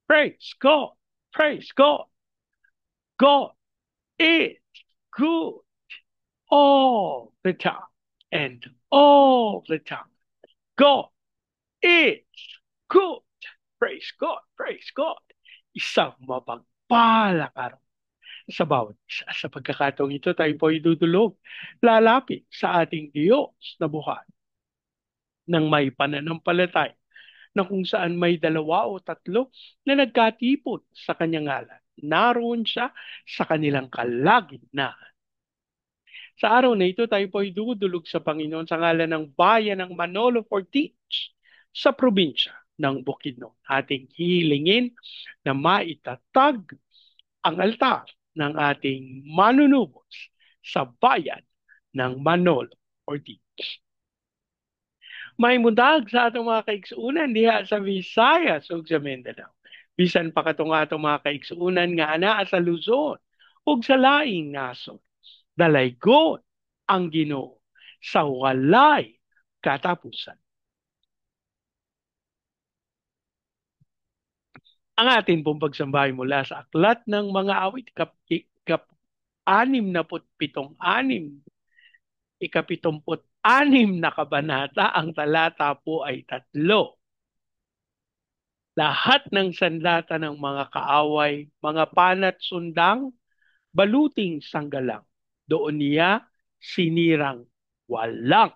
Praise God. Praise God. God is good all the time and all the time. God is good. Praise God. Praise God. Isang mapagpalang araw sa bawat isa. Sa pagkakataong ito, tayo po ay dudulog. Lalapit sa ating Diyos na buhay ng may pananampalataya na kung saan may dalawa o tatlo na nagkatipon sa kanyang ngalan. Naroon siya sa kanilang kalagitnaan. Sa araw na ito, tayo po ay dudulog sa Panginoon sa ngalan ng bayan ng Manolo Fortich sa probinsya ng Bukidnon. Ating hilingin na maitatag ang altar ng ating manunubos sa bayan ng Manolo Fortich. May mundag sa atong mga kaigsuunan diha sa Visayas ug sa Mindanao. Bisan pa katong atong mga kaigsuunan nga anaa sa Luzon ug sa laing nasod. Dalaygon ang Ginoo sa walay katapusan. Ang atin pong pagsambahay mula sa aklat ng mga awit anim na pitong anim, ikapitumput anim na kabanata, ang talata po ay 3. Lahat ng sandata ng mga kaaway, mga panat sundang, baluting sanggalang. Doon niya sinirang walang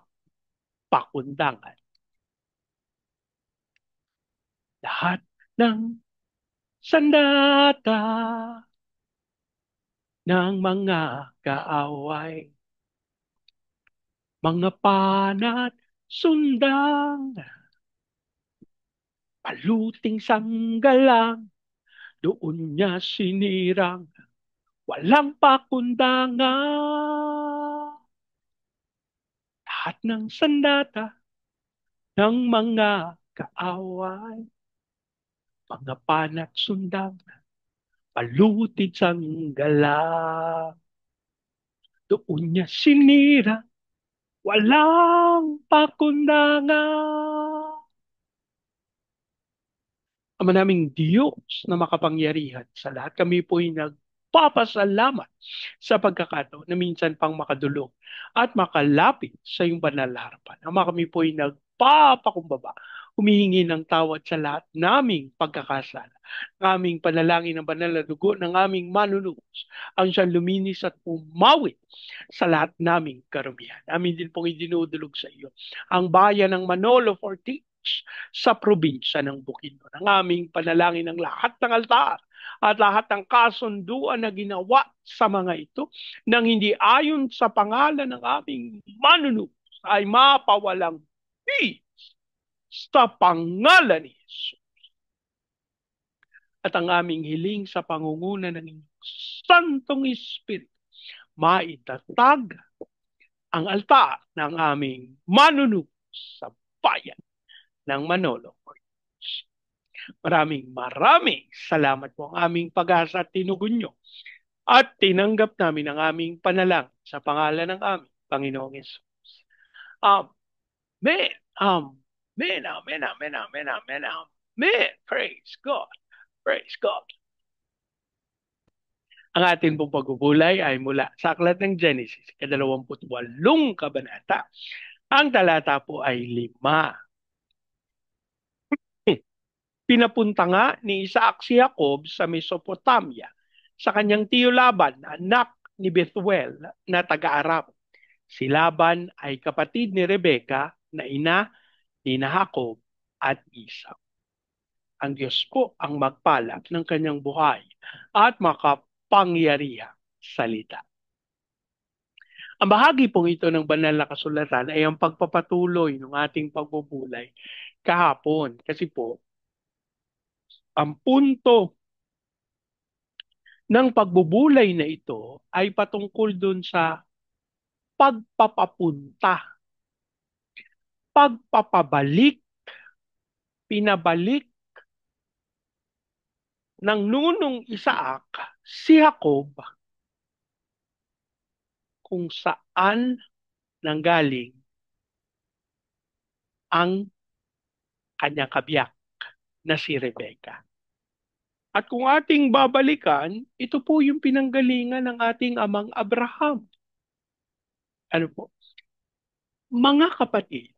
pakundangan. Lahat ng sandata ng mga kaaway, mga panat sundang, baluting sanggalang. Doon niya sinirang walang pakundangan. Lahat ng sandata ng mga kaaway, mga panat sundang, palutid sang gala. Doon niya sinira, walang pakundangan. Ama naming Diyos na makapangyarihan sa lahat, kami po'y nagpapasalamat sa pagkakataon na minsan pang makadulog at makalapit sa iyong banal na harapan. Ama, kami po'y nagpapakumbaba, humihingi ng tawad sa lahat naming pagkakasala. Ang aming panalangin ng banal na dugo ng aming manunubos ang siyang luminis at pumawit sa lahat naming karumihan. Amin din pong idinudulog sa iyo ang bayan ng Manolo Fortich sa probinsya ng Bukidnon. Ang aming panalangin ng lahat ng altar at lahat ng kasunduan na ginawa sa mga ito nang hindi ayon sa pangalan ng aming manunubos ay mapawalang peace sa pangalan ni Jesus. At ang aming hiling sa pangunguna ng inyong Santong Espiritu, maitatag ang altar ng aming manunubos sa bayan ng Manolo. Maraming salamat po ang aming pag-asa at tinugon nyo at tinanggap namin ang aming panalang sa pangalan ng aming Panginoong Yesus. Amen. Amen. Amen. Amen. Amen. Amen. Amen. Praise God. Praise God. Ang atin pong pagbubulay ay mula sa aklat ng Genesis, 28 kabanata. Ang talata po ay 5. Pinapunta nga ni Isaac si Jacob sa Mesopotamia sa kanyang tiyo Laban, anak ni Bethuel na taga-Aram. Si Laban ay kapatid ni Rebeka na ina ni Jacob at Esau. Ang Diyos po ang magpalak ng kanyang buhay at makapangyarihang salita. Ang bahagi pong ito ng banal na kasulatan ay ang pagpapatuloy ng ating pagbubulay kahapon. Kasi po, ang punto ng pagbubulay na ito ay patungkol dun sa pagpapapunta, pagpapabalik, pinabalik ng nunong Isaac si Jacob kung saan nanggaling ang kanyang kabiyak na si Rebecca. At kung ating babalikan, ito po yung pinanggalingan ng ating amang Abraham. Ano po? Mga kapatid,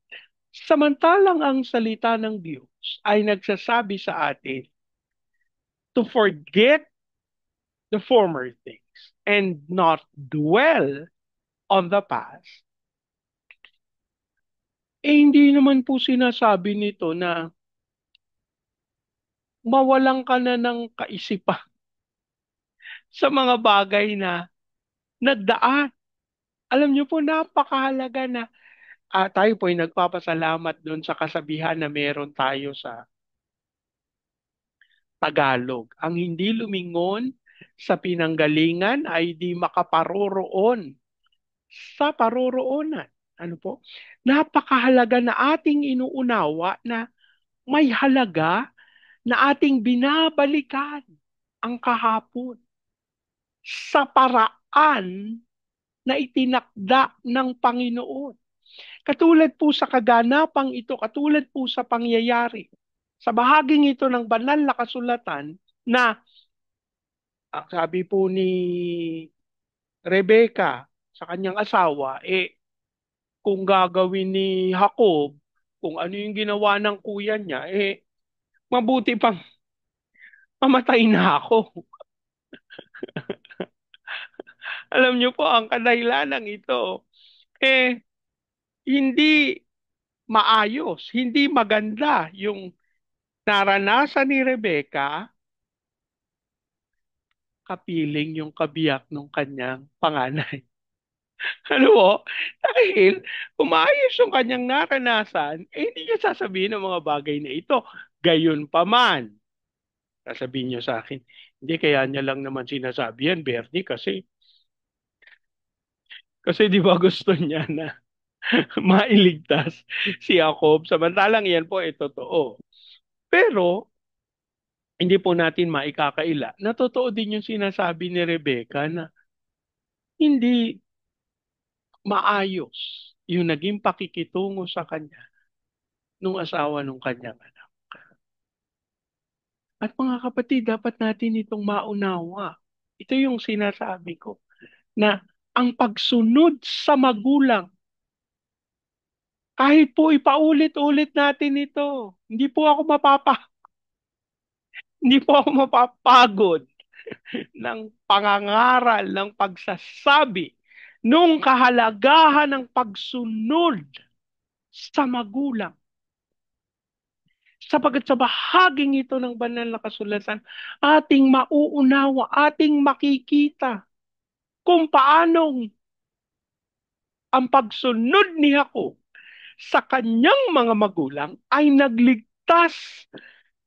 samantalang ang salita ng Diyos ay nagsasabi sa atin to forget the former things and not dwell on the past, hindi naman po sinasabi nito na mawalan ka na ng kaisipan sa mga bagay na nagdaan. Alam niyo po, napakahalaga na tayo po ay nagpapasalamat doon sa kasabihan na meron tayo sa Tagalog. Ang hindi lumingon sa pinanggalingan ay di makaparoroon sa paroroonan. Ano po? Napakahalaga na ating inuunawa na may halaga na ating binabalikan ang kahapon sa paraan na itinakda ng Panginoon. Katulad po sa kaganapang ito, katulad po sa pangyayari. Sa bahaging ito ng banal na kasulatan na sabi po ni Rebecca sa kanyang asawa, kung gagawin ni Jacob, kung ano yung ginawa ng kuya niya, mabuti pang mamatay na ako. Alam niyo po, ang kadahilanan ito, eh, hindi maayos, hindi maganda yung naranasan ni Rebecca kapiling yung kabiyak ng kanyang panganay. Ano po? Dahil umayos yung kanyang naranasan, hindi niya sasabihin ng mga bagay na ito. Gayon pa man, sasabihin niyo sa akin, hindi kaya niya lang naman sinasabi yan, Bernie, kasi di ba gusto niya na mailigtas si Jacob, samantalang yan po ay totoo. Pero, hindi po natin maikakaila na totoo din yung sinasabi ni Rebecca na hindi maayos yung naging pakikitungo sa kanya nung asawa nung kanyang anak. At mga kapatid, dapat natin itong maunawa. Ito yung sinasabi ko na ang pagsunod sa magulang, kahit po ipaulit-ulit natin ito, hindi po ako mapapagod ng pangangaral ng pagsasabi nung kahalagahan ng pagsunod sa magulang. Sapagat sa bahaging ito ng banal na kasulatan, ating mauunawa, ating makikita kung paanong ang pagsunod ni Jacob sa kanyang mga magulang ay nagligtas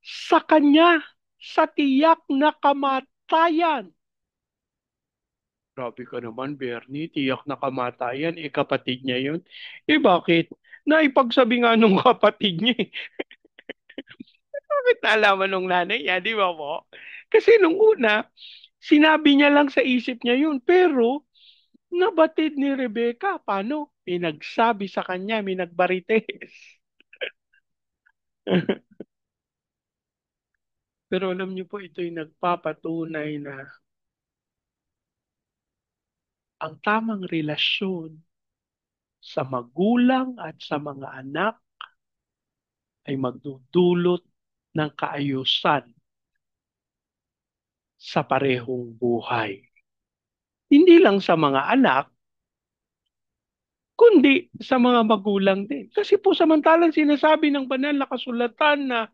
sa kanya sa tiyak na kamatayan. Grabe ka naman, Bernie. Tiyak na kamatayan. Kapatid niya yun. Bakit? Naipagsabi nga nung kapatid niya. Bakit nalaman nung nanay niya? Di ba po? Kasi nung una, sinabi niya lang sa isip niya yun. Pero, nabatid ni Rebecca. Paano? May nagsabi sa kanya, may nagbarites. Pero alam niyo po, ito'y nagpapatunay na ang tamang relasyon sa magulang at sa mga anak ay magdudulot ng kaayusan sa parehong buhay. Hindi lang sa mga anak, kundi sa mga magulang din. Kasi po samantalang sinasabi ng banal na kasulatan na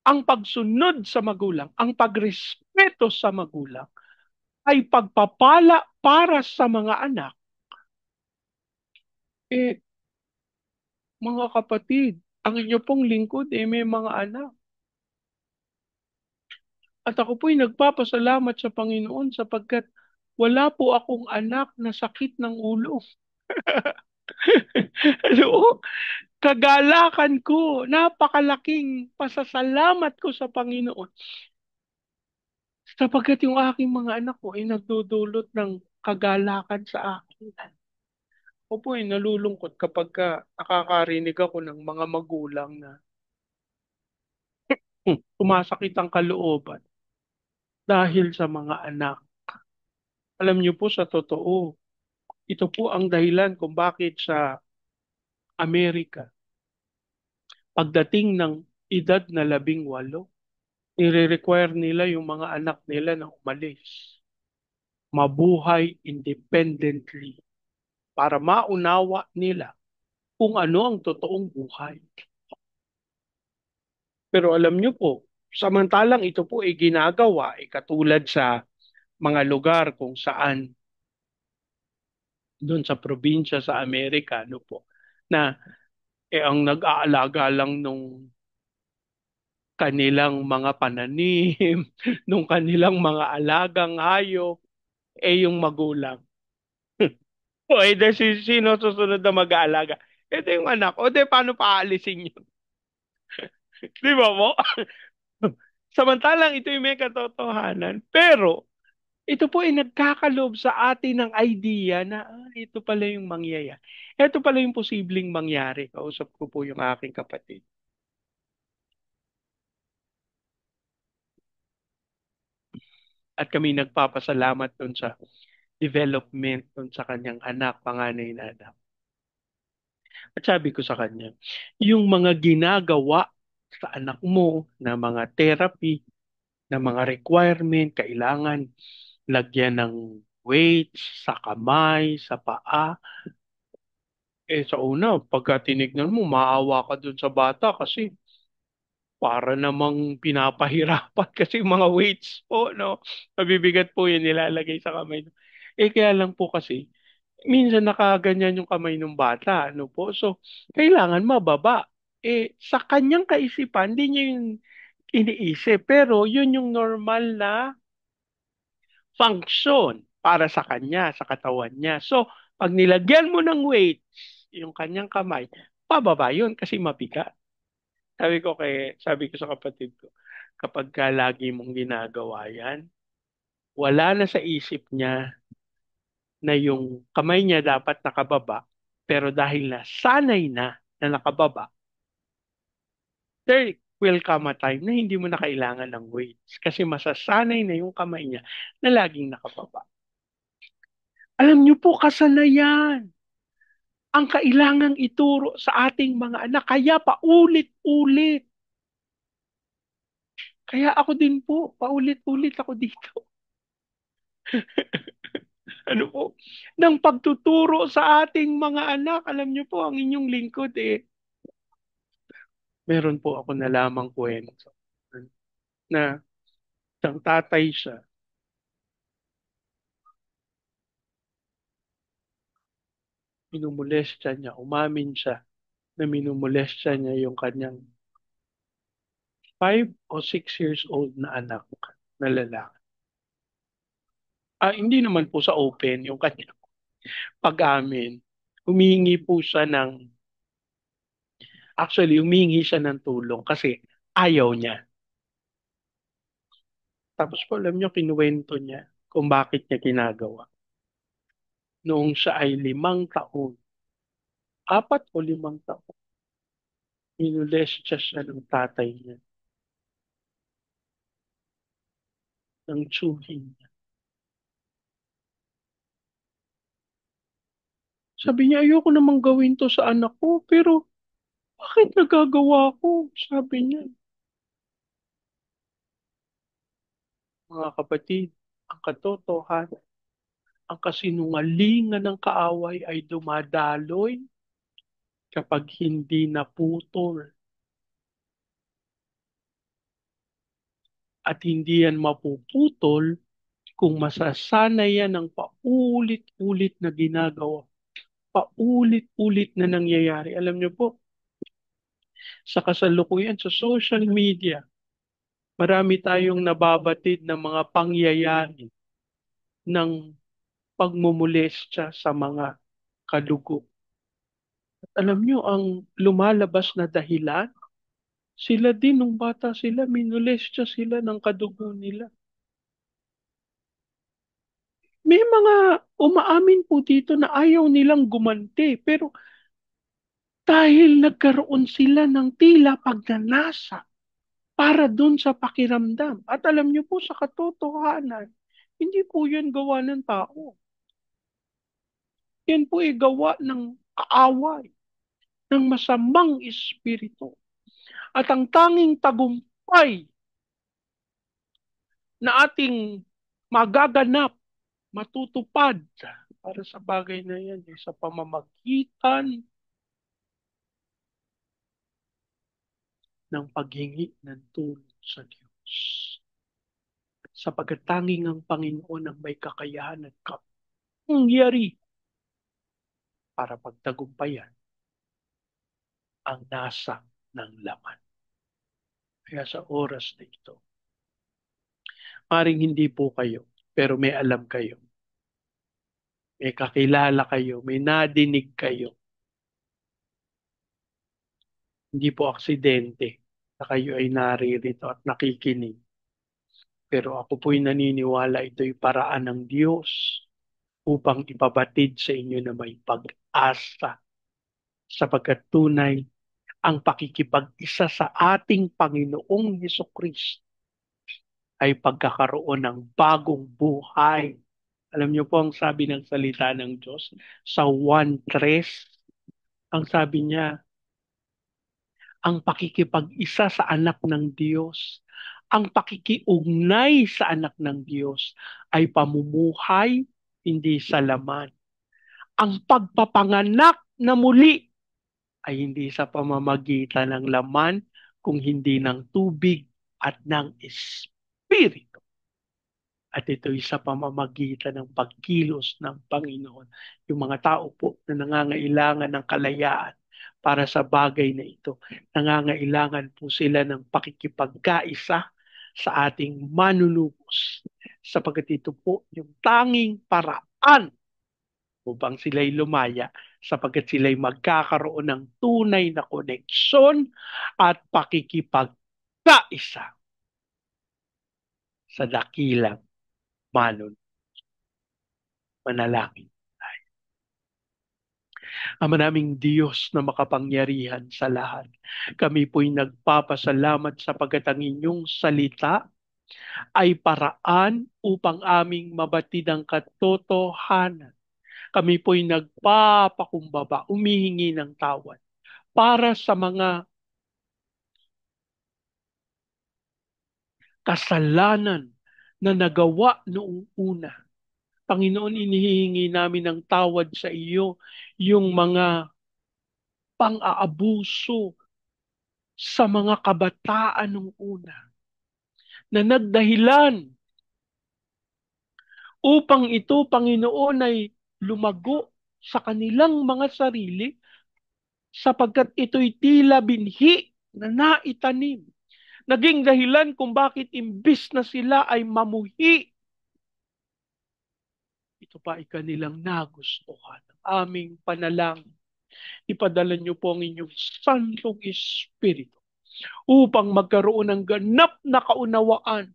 ang pagsunod sa magulang, ang pagrespeto sa magulang, ay pagpapala para sa mga anak. Eh, mga kapatid, ang inyo pong lingkod may mga anak. At ako po'y nagpapasalamat sa Panginoon sapagkat wala po akong anak na sakit ng ulo. Ano? Kagalakan ko, napakalaking pasasalamat ko sa Panginoon sapagkat yung aking mga anak ko ay nagdudulot ng kagalakan sa akin. Ako po ay nalulungkot kapag nakakarinig ako ng mga magulang na Sumasakit ang kalooban dahil sa mga anak. Alam niyo po sa totoo, ito po ang dahilan kung bakit sa Amerika, pagdating ng edad na 18, nire-require nila yung mga anak nila na umalis, mabuhay independently para maunawa nila kung ano ang totoong buhay. Pero alam niyo po, samantalang ito po ay ginagawa, katulad sa mga lugar kung saan doon sa probinsya sa Amerika, no po, na ang nag-aalaga lang nung kanilang mga pananim, nung kanilang mga alagang hayop, yung magulang. O, sino susunod na mag-aalaga? Ito yung anak. O, paano paalisin yun? Di ba mo? Samantalang ito yung may katotohanan. Pero, ito po ay nagkakaloob sa atin ng idea na ito pala yung mangyayari. Ito pala yung posibleng mangyari. Kausap ko po yung aking kapatid. At kami nagpapasalamat dun sa development dun sa kanyang anak, panganay na anak. At sabi ko sa kanya, yung mga ginagawa sa anak mo na mga therapy, na mga requirement, kailangan lagyan ng weights sa kamay, sa paa. Sa una, pagka tinignan mo, maawa ka dun sa bata kasi para namang pinapahirapan kasi mga weights po, no? Mabibigat po yun nilalagay sa kamay. Kaya lang po kasi, minsan nakaganyan yung kamay ng bata, ano po? So, kailangan mababa. Sa kanyang kaisipan, hindi niya yung iniisip. Pero yun yung normal na function para sa kanya, sa katawan niya. So, pag nilagyan mo ng weight, yung kanyang kamay, pababa yun kasi mabigat. Sabi ko sa kapatid ko, kapag ka lagi mong ginagawa yan, wala na sa isip niya na yung kamay niya dapat nakababa, pero dahil na sanay na nakababa, there will come a time na hindi mo na kailangan ng weights kasi masasanay na yung kamay niya na laging nakababa. Alam niyo po, kasanayan ang kailangang ituro sa ating mga anak. Kaya paulit-ulit. Kaya ako din po, paulit-ulit ako dito. Ano po? Ng pagtuturo sa ating mga anak. Alam niyo po, ang inyong lingkod meron po ako nalamang kwento na isang tatay siya, minumulestya niya, umamin siya na minumulestya niya yung kanyang 5 o 6 years old na anak na lalaki. Hindi naman po sa open yung kanyang pag-amin. Humingi po siya humingi siya ng tulong kasi ayaw niya. Tapos po alam niyo, kinuwento niya kung bakit niya ginagawa. Noong siya ay 5 taon, 4 o 5 taon, minulestya siya ng tatay niya, ng tsuhin niya. Sabi niya, ayoko namang gawin to sa anak ko, pero bakit nagagawa ko? Sabi niya, mga kapatid, ang katotohanan, ang kasinungalingan ng kaaway ay dumadaloy kapag hindi naputol at hindi yan mapuputol kung masasanay yan ng paulit-ulit na ginagawa, paulit-ulit na nangyayari. Alam niyo po, sa kasalukuyan sa social media, marami tayong nababatid ng mga pangyayari ng pagmumulestya sa mga kadugo. At alam niyo, ang lumalabas na dahilan, sila din, nung bata sila, minulestya sila ng kadugo nila. May mga umaamin po dito na ayaw nilang gumanti, pero dahil nagkaroon sila ng tila pagnanasa para dun sa pakiramdam. At alam niyo po sa katotohanan, hindi po yan gawa ng tao. Yan po ay gawa ng kaaway, ng masamang espiritu. At ang tanging tagumpay na ating magaganap, matutupad para sa bagay na yan ay sa pamamagitan ng paghingi ng tulong sa Diyos. Sapagkat tanging ang Panginoon ang may kakayahan at kapangyari para pagtagumpayan ang nasa ng laman. Kaya sa oras na ito, maring hindi po kayo, pero may alam kayo, may kakilala kayo, may nadinig kayo. Hindi po aksidente na kayo ay naririto at nakikinig. Pero ako po'y naniniwala ito'y paraan ng Diyos upang ipabatid sa inyo na may pag-asa sapagkat tunay ang pakikipag-isa sa ating Panginoong Heso Kristo ay pagkakaroon ng bagong buhay. Alam niyo po ang sabi ng salita ng Diyos sa 1:3, ang sabi niya, ang pakikipag-isa sa anak ng Diyos, ang pakikiugnay sa anak ng Diyos ay pamumuhay, hindi sa laman. Ang pagpapanganak na muli ay hindi sa pamamagitan ng laman, kung hindi ng tubig at ng Espiritu. At ito'y sa pamamagitan ng pagkilos ng Panginoon. Yung mga tao po na nangangailangan ng kalayaan para sa bagay na ito, nangangailangan po sila ng pakikipagkaisa sa ating manunubos. Sapagkat ito po yung tanging paraan upang sila'y lumaya, sapagkat sila'y magkakaroon ng tunay na koneksyon at pakikipagkaisa sa dakilang manunubos. Manalangin. Ama naming Diyos na makapangyarihan sa lahat, kami po'y nagpapasalamat sapagat ang inyong salita ay paraan upang aming mabatid ang katotohanan. Kami po'y nagpapakumbaba, umihingi ng tawad para sa mga kasalanan na nagawa noong una. Panginoon, inihihingi namin ng tawad sa iyo yung mga pang-aabuso sa mga kabataan nung una na nagdahilan upang ito, Panginoon, ay lumago sa kanilang mga sarili sapagkat ito'y tila binhi na naitanim. Naging dahilan kung bakit imbis na sila ay mamuhi, ito pa ay kanilang nagustuhan. Aming panalangin, ipadala niyo po ang inyong Santong Espiritu upang magkaroon ng ganap na kaunawaan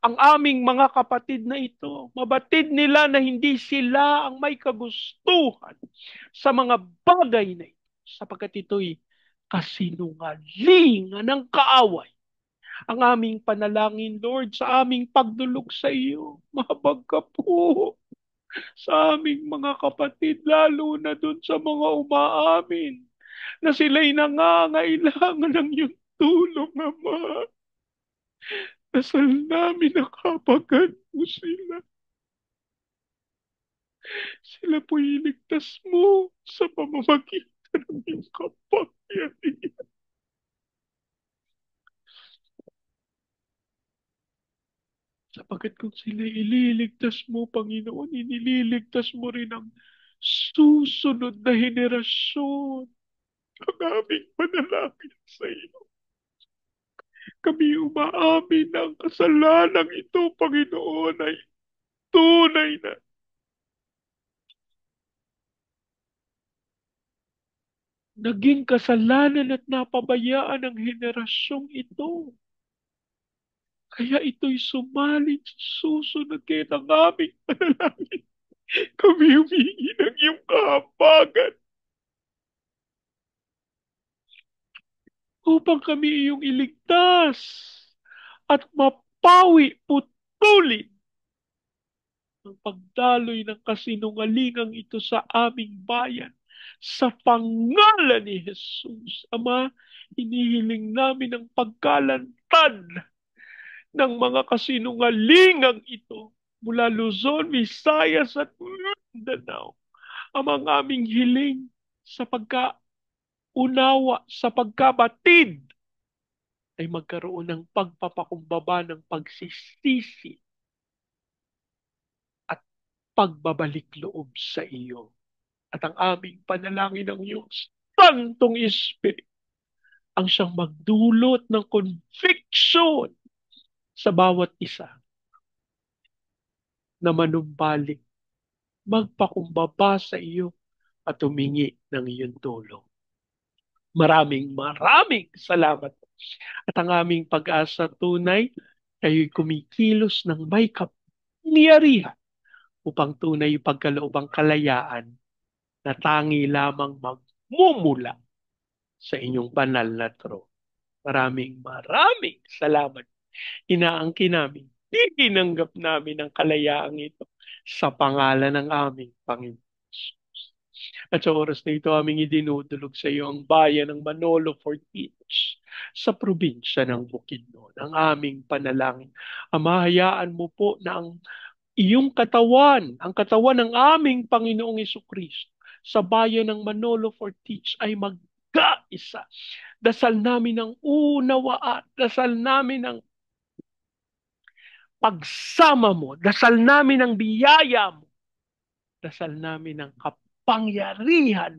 ang aming mga kapatid na ito. Mabatid nila na hindi sila ang may kagustuhan sa mga bagay na ito, sapagkat ito'y kasinungalingan ng kaaway. Ang aming panalangin, Lord, sa aming pagdulog sa iyo, mahabag ka po sa aming mga kapatid, lalo na dun sa mga umaamin na sila'y nangangailangan ng iyong tulong, Ama. Dasal namin na kapagad mo sila. Sila po'y iligtas mo sa pamamagitan ng iyong kapangyarihan. Sapagkat kung sila ililigtas mo, Panginoon, inililigtas mo rin ang susunod na henerasyon. Ang aming panalangin sa iyo. Kami umaamin na ang kasalanan ito, Panginoon, ay tunay na naging kasalanan at napabayaan ng henerasyong ito. Kaya ito'y sumalit sa susunod kaya ng aming panalangin. Kami humingi ng iyong kahabagan upang kami iyong iligtas at mapawi putuli ang pagdaloy ng kasinungalingang ito sa aming bayan. Sa pangalan ni Jesus, Ama, hinihiling namin ang pagkalantad ng mga kasinungalingang ito mula Luzon, Visayas at Mindanao. Ang aming hiling sa pagkaunawa, sa pagkabatid ay magkaroon ng pagpapakumbaba ng pagsisisi at pagbabalik loob sa iyo. At ang aming panalangin ng iyong Santong Espiritu ang siyang magdulot ng conviction sa bawat isa na manumbalik, magpakumbaba sa iyo at humingi ng iyong tulong. Maraming maraming salamat. At ang aming pag-asa tunay, kayo'y kumikilos ng may kapangyarihan upang tunay pagkaloob ang kalayaan na tangi lamang magmumula sa inyong banal na trono. Maraming maraming salamat. Inaangkin namin, tinanggap namin ang kalayaang ito sa pangalan ng aming Panginoon. At sa oras na ito aming idinudulog sa iyo ang bayan ng Manolo Fortich sa probinsya ng Bukidnon. Ang aming panalangin. Ama, hayaan mo po na ang iyong katawan, ang katawan ng aming Panginoong Kristo sa bayan ng Manolo Fortich ay magkaisa. Dasal namin ang unawaan, dasal namin ang pagsama mo, dasal namin ang biyaya mo, dasal namin ang kapangyarihan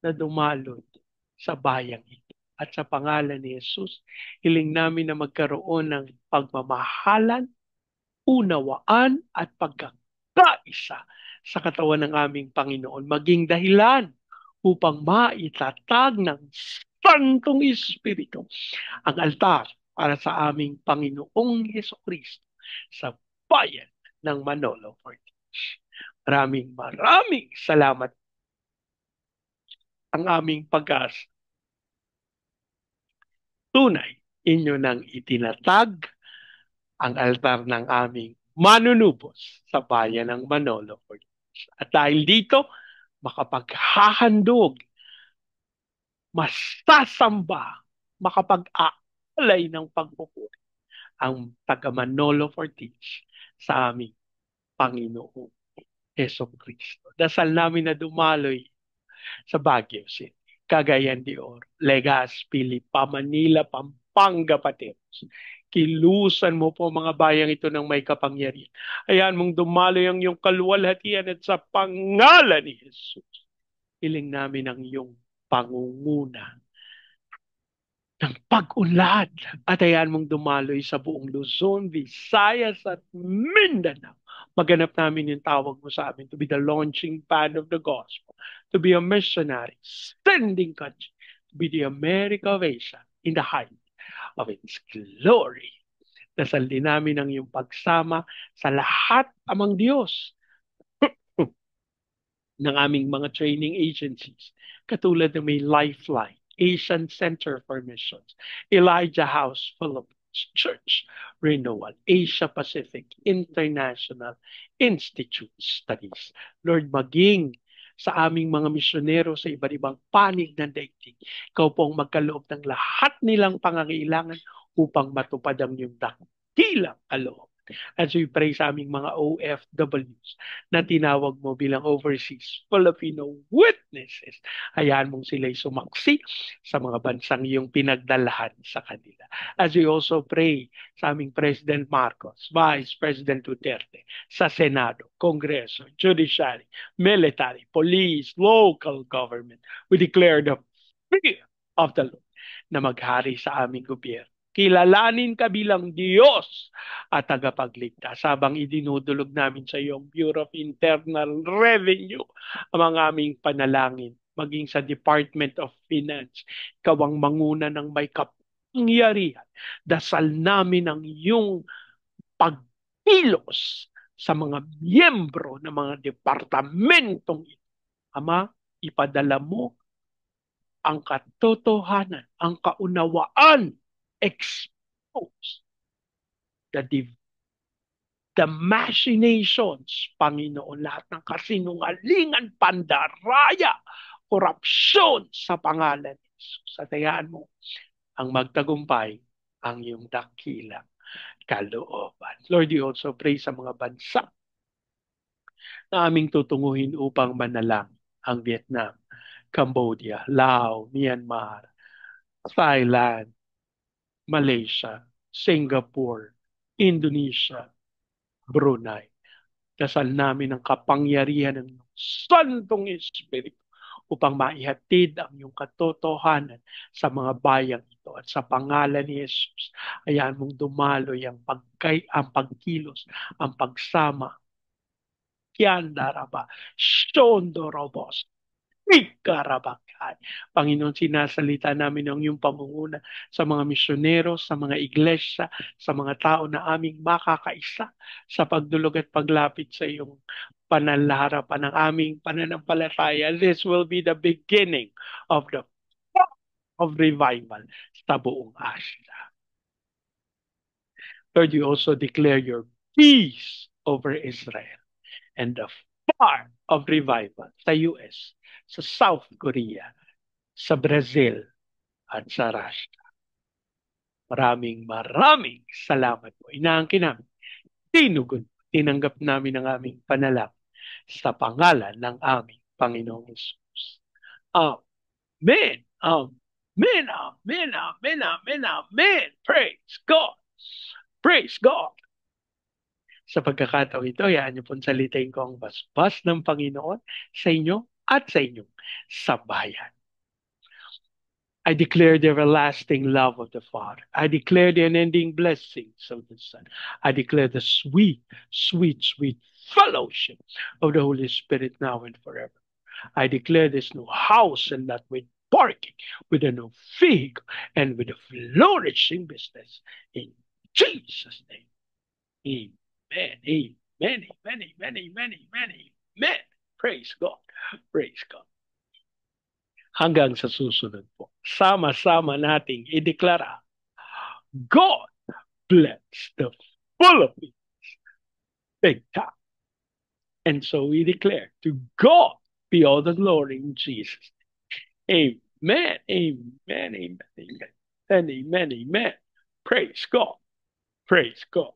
na dumalot sa bayang ito. At sa pangalan ni Jesus, hiling namin na magkaroon ng pagmamahalan, unawaan at pagkakaisa sa katawan ng aming Panginoon, maging dahilan upang maitatag ng Santong Espiritu ang altar para sa aming Panginoong Heso Kristo sa bayan ng Manolo Fortich. Maraming maraming salamat. Ang aming pag-asa tunay, inyo nang itinatag ang altar ng aming manunubos sa bayan ng Manolo Fortich. At dahil dito, makapaghahandog, masasamba, makapag-aalay ng pagpupuri ang taga Manolo Fortich sa aming Panginoong Heso Kristo. Dasal namin na dumaloy sa Baguio City, Cagayan de Oro, Legazpi, Manila, Pampanga, Pateros. Kilusan mo po mga bayang ito ng may kapangyarihan. Ayan mong dumaloy ang iyong kaluwalhatian at sa pangalan ni Jesus. Hiling namin ang iyong pangunguna ng pag-unlad at ayan mong dumaloy sa buong Luzon, Visayas at Mindanao. Maganap namin yung tawag mo sa amin to be the launching pad of the gospel, to be a missionary, sending country, to be the America of Asia in the height of its glory. Dasal din namin ang iyong pagsama sa lahat amang Diyos ng aming mga training agencies, katulad ng may Lifeline, Asian Center for Missions, Elijah House Philippines Church Renewal, Asia Pacific International Institute Studies. Lord, maging sa aming mga misyonero sa iba't ibang panig ng daigdig, ikaw po ang magkaloob ng lahat nilang pangangailangan upang matupad ang iyong dakilang kaloob. As we pray sa aming mga OFWs na tinawag mo bilang Overseas Filipino Witnesses, hayaan mong sila'y sumaksi sa mga bansang iyong pinagdalahan sa kanila. As we also pray sa aming President Marcos, Vice President Duterte, sa Senado, Kongreso, Judiciary, Military, Police, Local Government, we declare the fear of the Lord na maghari sa aming gobyerno. Kilalanin ka bilang Diyos at tagapagligtas habang idinudulog namin sa iyong Bureau of Internal Revenue ang mga aming panalangin, maging sa Department of Finance. Ikaw ang manguna ng may kapangyarihan. Dasal namin ang iyong pagkilos sa mga miyembro ng mga departamentong ito. Ama, ipadala mo ang katotohanan, ang kaunawaan, expose the the machinations, Panginoon, lahat ng kasinungalingan, pandaraya, korupsyon sa pangalan ni Jesus. At hayaan mo ang magtagumpay ang iyong dakilang kalooban. Lord, you also pray sa mga bansa na aming tutunguhin upang manalang ang Vietnam, Cambodia, Laos, Myanmar, Thailand, Malaysia, Singapore, Indonesia, Brunei. Dasal namin ang kapangyarihan ng Santong Espiritu upang maihatid ang iyong katotohanan sa mga bayang ito. At sa pangalan ni Jesus, hayaan mong dumaloy ang pagkilos, ang pagsama, Kianda Raba, Shondo Robos, Ikarabakay. Panginoon, sinasalita namin ang iyong pamunguna sa mga misyonero, sa mga iglesia, sa mga tao na aming makakaisa sa pagdulog at paglapit sa iyong panalaharapan ng aming pananampalataya. This will be the beginning of the of revival sa buong Asia. Lord, you also declare your peace over Israel and the fire of revival sa US, sa South Korea, sa Brazil, at sa Russia. Maraming salamat po. Inaangkin namin, tinugon, tinanggap namin ang aming panalangin sa pangalan ng aming Panginoong Yesus. Amen. Amen. Amen. Amen. Amen. Amen. Praise God. Praise God. Sa pagkakataong ito, hayaan niyo pong salitain ko ang basbas ng Panginoon sa inyo at sa inyong sabayan. I declare the everlasting love of the Father. I declare the unending blessings of the Son. I declare the sweet, sweet, sweet fellowship of the Holy Spirit now and forever. I declare this new house and that with parking, with a new vehicle, and with a flourishing business. In Jesus' name. Amen. Amen. Amen. Amen. Amen. Amen. Amen. Praise God. Praise God. Hanggang sa susunod po. Sama-sama nating ideklara, God bless the Philippines big time. And so we declare, to God be all the glory in Jesus. Amen. Amen. Amen. Amen. And amen. Amen. Praise God. Praise God.